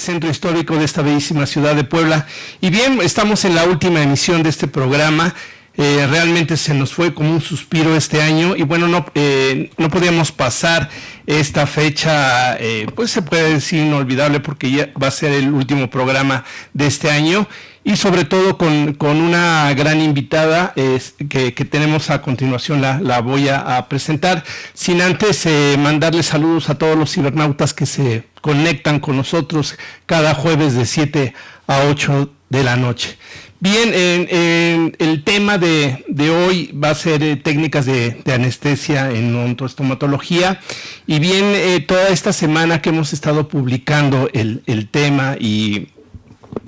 centro histórico de esta bellísima ciudad de Puebla. Y bien, estamos en la última emisión de este programa. Realmente se nos fue como un suspiro este año y bueno, no podíamos pasar esta fecha, pues se puede decir inolvidable, porque ya va a ser el último programa de este año, y sobre todo con una gran invitada que tenemos a continuación. La voy a presentar, sin antes mandarles saludos a todos los cibernautas que se conectan con nosotros cada jueves de 7 a 8 de la noche. Bien, el tema de hoy va a ser técnicas de anestesia en odontoestomatología. Y bien, toda esta semana que hemos estado publicando el tema y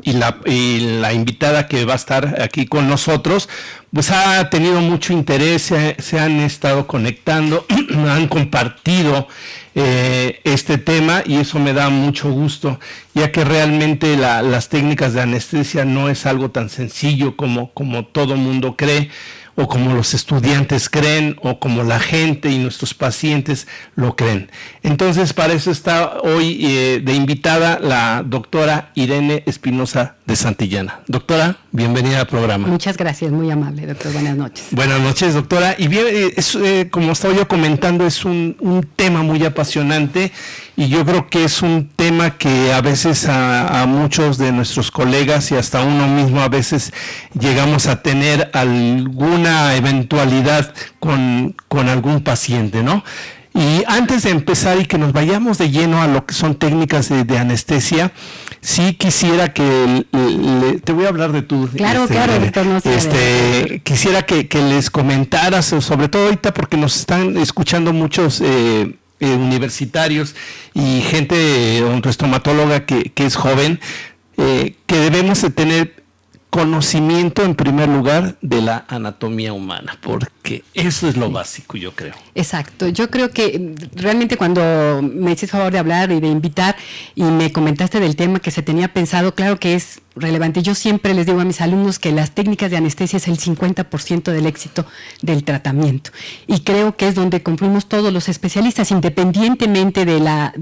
la invitada que va a estar aquí con nosotros, pues ha tenido mucho interés, se han estado conectando, han compartido este tema, y eso me da mucho gusto, ya que realmente las técnicas de anestesia no es algo tan sencillo como todo mundo cree, o como los estudiantes creen, o como la gente y nuestros pacientes lo creen. Entonces, para eso está hoy de invitada la doctora Irene Espinosa de Santillana. Doctora, bienvenida al programa. Muchas gracias, muy amable, doctor. Buenas noches. Buenas noches, doctora. Y bien, como estaba yo comentando, es un tema muy apasionante, y yo creo que es un tema que a veces a muchos de nuestros colegas y hasta uno mismo a veces llegamos a tener alguna eventualidad con algún paciente, ¿no? Y antes de empezar y que nos vayamos de lleno a lo que son técnicas de anestesia, sí quisiera que te voy a hablar de tu... Claro, doctor, no sé. Quisiera que les comentaras, sobre todo ahorita porque nos están escuchando muchos universitarios y gente odontoestomatóloga que es joven, que debemos de tener conocimiento en primer lugar de la anatomía humana, porque eso es lo básico, yo creo. Exacto, yo creo que realmente cuando me hiciste favor de hablar y de invitar y me comentaste del tema que se tenía pensado, claro que es relevante. Yo siempre les digo a mis alumnos que las técnicas de anestesia es el 50% del éxito del tratamiento, y creo que es donde concluimos todos los especialistas, independientemente de la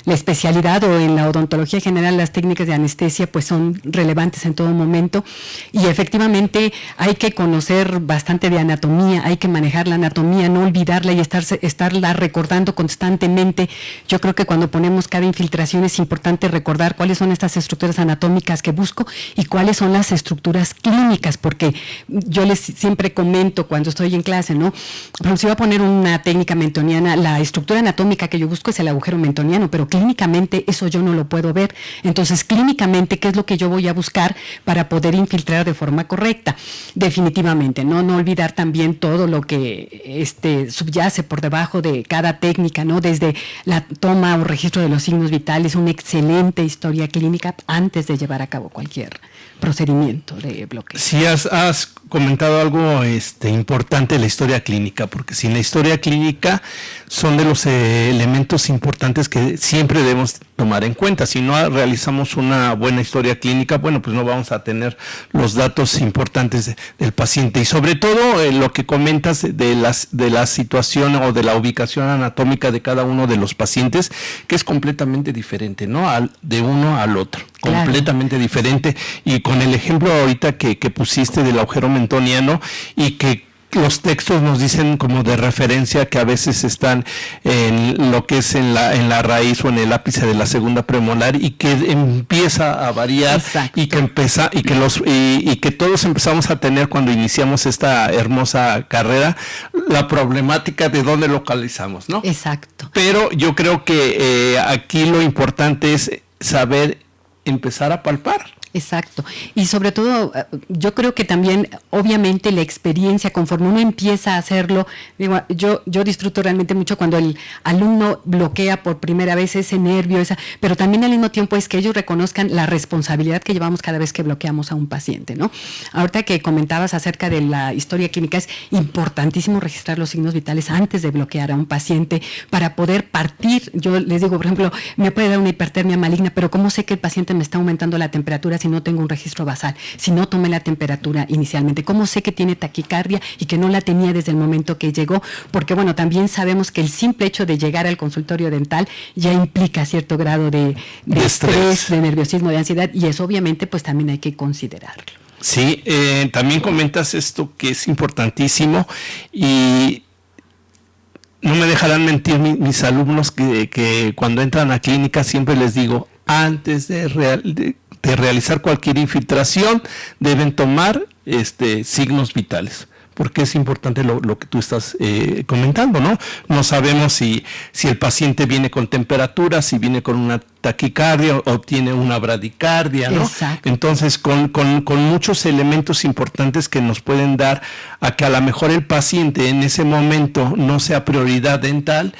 especialidad, o en la odontología general las técnicas de anestesia pues son relevantes en todo momento, y efectivamente hay que conocer bastante de anatomía, hay que manejar la anatomía, no olvidarla y estarla recordando constantemente. Yo creo que cuando ponemos cada infiltración es importante recordar cuáles son estas estructuras anatómicas que busco y cuáles son las estructuras clínicas, porque yo les siempre comento cuando estoy en clase, ¿no? Pero si voy a poner una técnica mentoniana, la estructura anatómica que yo busco es el agujero mentoniano, pero clínicamente eso yo no lo puedo ver. Entonces, clínicamente, ¿qué es lo que yo voy a buscar para poder infiltrar de forma correcta? Definitivamente, no olvidar también todo lo que subyace por debajo de cada técnica, ¿no? Desde la toma o registro de los signos vitales, una excelente historia clínica antes de llevar a cabo cualquier procedimiento de bloqueo. Sí, has comentado algo importante de la historia clínica, porque sin la historia clínica son de los elementos importantes que siempre debemos tomar en cuenta. Si no realizamos una buena historia clínica, bueno, pues no vamos a tener los datos importantes del paciente. Y sobre todo lo que comentas de la situación o de la ubicación anatómica de cada uno de los pacientes, que es completamente diferente, ¿no? De uno al otro. Claro. Completamente diferente. Y con el ejemplo ahorita que pusiste del agujero mentoniano, y que los textos nos dicen como de referencia que a veces están en lo que es en la raíz o en el ápice de la segunda premolar, y que empieza a variar. Exacto. y que todos empezamos a tener cuando iniciamos esta hermosa carrera la problemática de dónde localizamos, ¿no? Exacto. Pero yo creo que aquí lo importante es saber empezar a palpar. Exacto. Y sobre todo, yo creo que también, obviamente, la experiencia, conforme uno empieza a hacerlo, digo, yo disfruto realmente mucho cuando el alumno bloquea por primera vez ese nervio, pero también al mismo tiempo es que ellos reconozcan la responsabilidad que llevamos cada vez que bloqueamos a un paciente, ¿no? Ahorita que comentabas acerca de la historia clínica, es importantísimo registrar los signos vitales antes de bloquear a un paciente para poder partir. Yo les digo, por ejemplo, me puede dar una hipertermia maligna, pero ¿cómo sé que el paciente me está aumentando la temperatura si no tengo un registro basal, si no tomé la temperatura inicialmente? ¿Cómo sé que tiene taquicardia y que no la tenía desde el momento que llegó? Porque bueno, también sabemos que el simple hecho de llegar al consultorio dental ya implica cierto grado de estrés, de nerviosismo, de ansiedad, y eso obviamente pues también hay que considerarlo. Sí, también comentas esto que es importantísimo y no me dejarán mentir mis alumnos que cuando entran a clínica siempre les digo, antes de realizar cualquier infiltración deben tomar signos vitales, porque es importante lo que tú estás comentando, ¿no? No sabemos si el paciente viene con temperatura, si viene con una taquicardia o tiene una bradicardia, ¿no? Exacto. Entonces, con muchos elementos importantes que nos pueden dar a que a lo mejor el paciente en ese momento no sea prioridad dental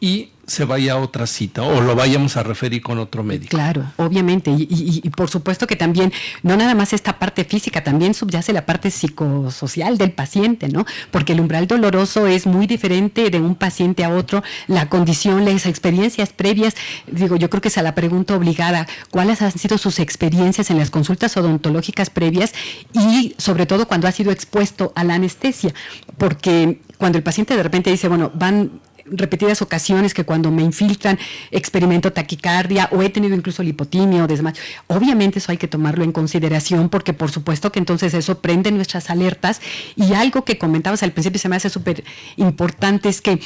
y se vaya a otra cita o lo vayamos a referir con otro médico. Claro, obviamente, y por supuesto que también, no nada más esta parte física, también subyace la parte psicosocial del paciente, ¿no? Porque el umbral doloroso es muy diferente de un paciente a otro, la condición, las experiencias previas, digo, yo creo que es a la pregunta obligada, ¿cuáles han sido sus experiencias en las consultas odontológicas previas y sobre todo cuando ha sido expuesto a la anestesia? Porque cuando el paciente de repente dice, bueno, van repetidas ocasiones que cuando me infiltran experimento taquicardia o he tenido incluso lipotimia o desmayo, obviamente eso hay que tomarlo en consideración porque por supuesto que entonces eso prende nuestras alertas. Y algo que comentabas al principio se me hace súper importante es que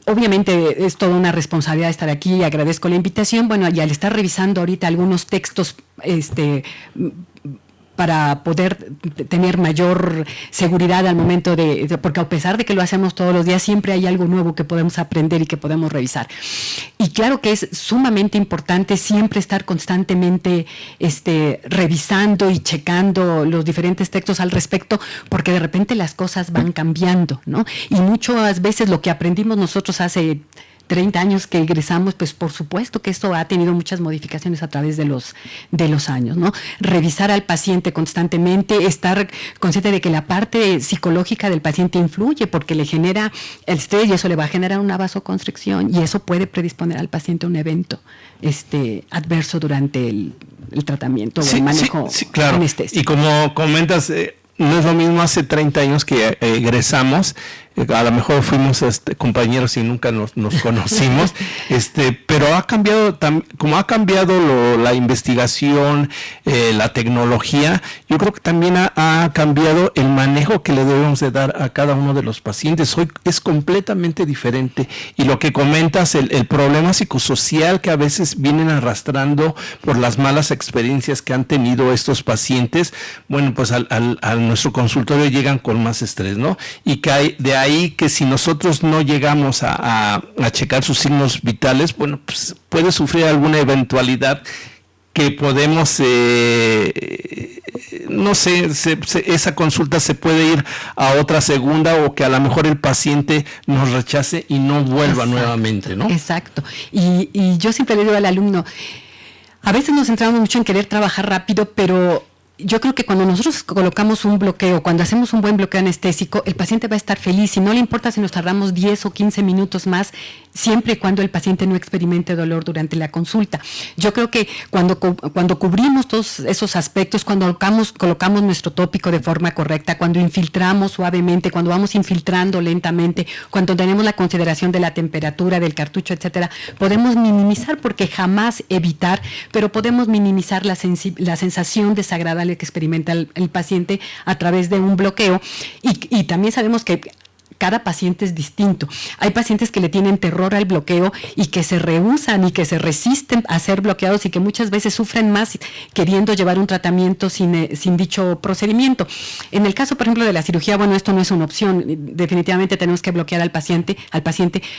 obviamente es toda una responsabilidad estar aquí y agradezco la invitación. Bueno, y al estar revisando ahorita algunos textos para poder tener mayor seguridad al momento porque a pesar de que lo hacemos todos los días, siempre hay algo nuevo que podemos aprender y que podemos revisar. Y claro que es sumamente importante siempre estar constantemente revisando y checando los diferentes textos al respecto, porque de repente las cosas van cambiando, ¿no? Y muchas veces lo que aprendimos nosotros hace 30 años que egresamos, pues por supuesto que esto ha tenido muchas modificaciones a través de los años, ¿no? Revisar al paciente constantemente, estar consciente de que la parte psicológica del paciente influye porque le genera el estrés y eso le va a generar una vasoconstricción y eso puede predisponer al paciente a un evento adverso durante el tratamiento o el manejo claro. anestésico. Y como comentas, no es lo mismo hace 30 años que egresamos, a lo mejor fuimos compañeros y nunca nos conocimos, pero ha cambiado, como ha cambiado la investigación, la tecnología, yo creo que también ha cambiado el manejo que le debemos de dar a cada uno de los pacientes. Hoy es completamente diferente y lo que comentas, el problema psicosocial que a veces vienen arrastrando por las malas experiencias que han tenido estos pacientes, bueno, pues a nuestro consultorio llegan con más estrés, ¿no? Y que hay de ahí que si nosotros no llegamos a checar sus signos vitales, bueno, pues puede sufrir alguna eventualidad que podemos, no sé, esa consulta se puede ir a otra segunda o que a lo mejor el paciente nos rechace y no vuelva nuevamente, ¿no? Exacto. Y yo siempre le digo al alumno, a veces nos centramos mucho en querer trabajar rápido, pero yo creo que cuando nosotros colocamos un bloqueo, cuando hacemos un buen bloqueo anestésico, el paciente va a estar feliz y no le importa si nos tardamos 10 o 15 minutos más, siempre y cuando el paciente no experimente dolor durante la consulta. Yo creo que cuando cubrimos todos esos aspectos, cuando colocamos nuestro tópico de forma correcta, cuando infiltramos suavemente, cuando vamos infiltrando lentamente, cuando tenemos la consideración de la temperatura, del cartucho, etcétera, podemos minimizar, porque jamás evitar, pero podemos minimizar la sensación desagradable que experimenta el paciente a través de un bloqueo. Y también sabemos que cada paciente es distinto. Hay pacientes que le tienen terror al bloqueo y que se rehúsan y que se resisten a ser bloqueados y que muchas veces sufren más queriendo llevar un tratamiento sin dicho procedimiento. En el caso, por ejemplo, de la cirugía, bueno, esto no es una opción. Definitivamente tenemos que bloquear al paciente,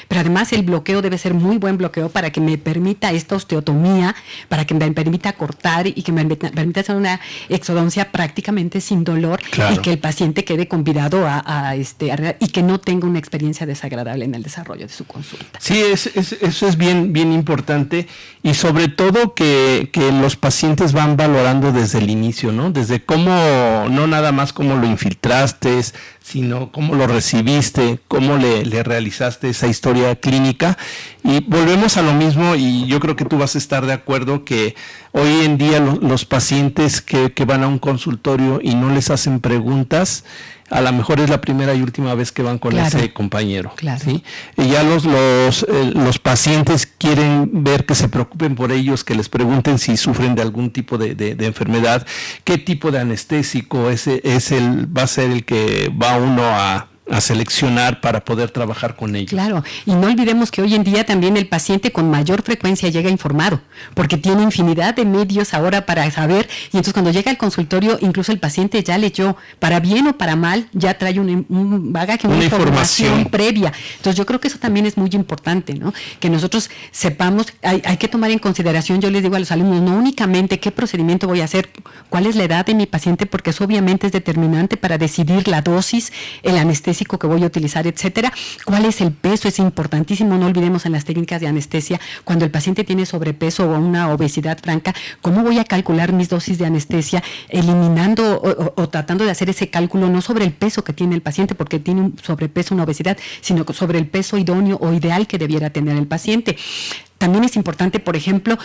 pero además el bloqueo debe ser muy buen bloqueo para que me permita esta osteotomía, para que me permita cortar y que me permita hacer una exodoncia prácticamente sin dolor. Claro. Y que el paciente quede convidado a y que no no tenga una experiencia desagradable en el desarrollo de su consulta. Sí, eso es bien importante, y sobre todo que los pacientes van valorando desde el inicio, ¿no? Desde cómo, no nada más cómo lo infiltraste, sino cómo lo recibiste, cómo le realizaste esa historia clínica. Y volvemos a lo mismo, y yo creo que tú vas a estar de acuerdo que hoy en día los pacientes que van a un consultorio y no les hacen preguntas, a lo mejor es la primera y última vez que van con ese compañero. Claro. ¿Sí? Y ya los pacientes quieren ver que se preocupen por ellos, que les pregunten si sufren de algún tipo de enfermedad, qué tipo de anestésico va a ser el que va uno a seleccionar para poder trabajar con ellos. Claro, y no olvidemos que hoy en día también el paciente con mayor frecuencia llega informado, porque tiene infinidad de medios ahora para saber, y entonces cuando llega al consultorio, incluso el paciente ya leyó, para bien o para mal, ya trae un bagaje, una información previa. Entonces yo creo que eso también es muy importante, ¿no? Que nosotros sepamos, hay que tomar en consideración, yo les digo a los alumnos, no únicamente qué procedimiento voy a hacer, cuál es la edad de mi paciente, porque eso obviamente es determinante para decidir la dosis, el anestésico que voy a utilizar, etcétera. ¿Cuál es el peso? Es importantísimo, no olvidemos en las técnicas de anestesia, cuando el paciente tiene sobrepeso o una obesidad franca, ¿cómo voy a calcular mis dosis de anestesia? Eliminando o tratando de hacer ese cálculo no sobre el peso que tiene el paciente, porque tiene un sobrepeso, una obesidad, sino sobre el peso idóneo o ideal que debiera tener el paciente. También es importante, por ejemplo,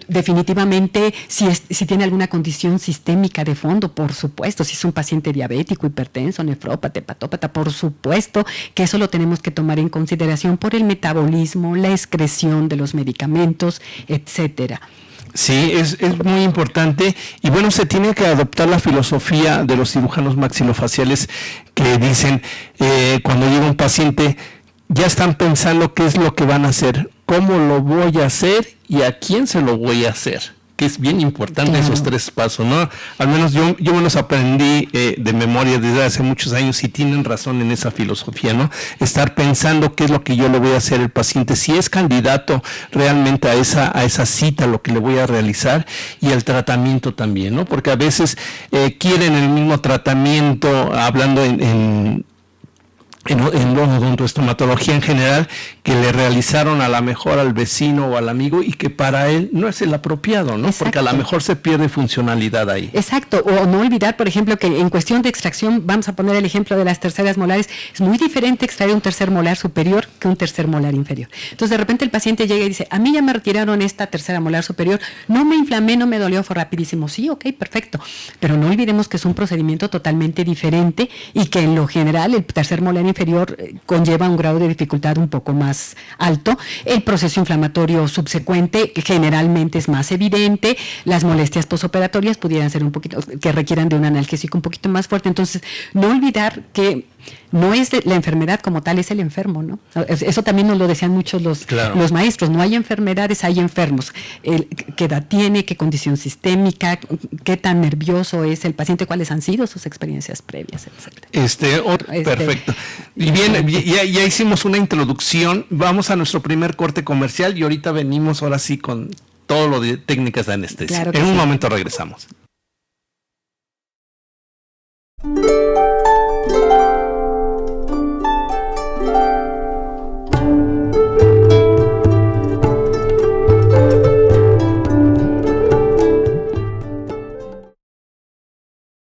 definitivamente, si tiene alguna condición sistémica de fondo, por supuesto, si es un paciente diabético, hipertenso, nefrópata, hepatópata, por supuesto que eso lo tenemos que tomar en consideración por el metabolismo, la excreción de los medicamentos, etcétera. Sí, es muy importante, y bueno, se tiene que adoptar la filosofía de los cirujanos maxilofaciales que dicen, cuando llega un paciente, ya están pensando qué es lo que van a hacer, cómo lo voy a hacer y a quién se lo voy a hacer, que es bien importante. Claro. Esos 3 pasos, ¿no? Al menos yo me los aprendí de memoria desde hace muchos años, y tienen razón en esa filosofía, ¿no? Estar pensando qué es lo que yo le voy a hacer al paciente, si es candidato realmente a esa cita, lo que le voy a realizar, y el tratamiento también, ¿no? Porque a veces quieren el mismo tratamiento, hablando en odontoestomatología en general, que le realizaron a lo mejor al vecino o al amigo, y que para él no es el apropiado, ¿no? Exacto. Porque a lo mejor se pierde funcionalidad ahí. Exacto, o no olvidar, por ejemplo, que en cuestión de extracción, vamos a poner el ejemplo de las terceras molares, es muy diferente extraer un tercer molar superior que un tercer molar inferior. Entonces de repente el paciente llega y dice, a mí ya me retiraron esta tercera molar superior, no me inflamé, no me dolió, fue rapidísimo. Sí, ok, perfecto, pero no olvidemos que es un procedimiento totalmente diferente, y que en lo general el tercer molar inferior conlleva un grado de dificultad un poco más alto. El proceso inflamatorio subsecuente generalmente es más evidente. Las molestias posoperatorias pudieran ser un poquito, que requieran de un analgésico un poquito más fuerte. Entonces, no olvidar que no es la enfermedad como tal, es el enfermo, ¿no? Eso también nos lo decían muchos los maestros. No hay enfermedades, hay enfermos. ¿Qué edad tiene? ¿Qué condición sistémica? ¿Qué tan nervioso es el paciente? ¿Cuáles han sido sus experiencias previas? Etcétera. Perfecto. Y bien, ya hicimos una introducción. Vamos a nuestro primer corte comercial, y ahorita venimos ahora sí con todo lo de técnicas de anestesia. Claro, en un momento regresamos.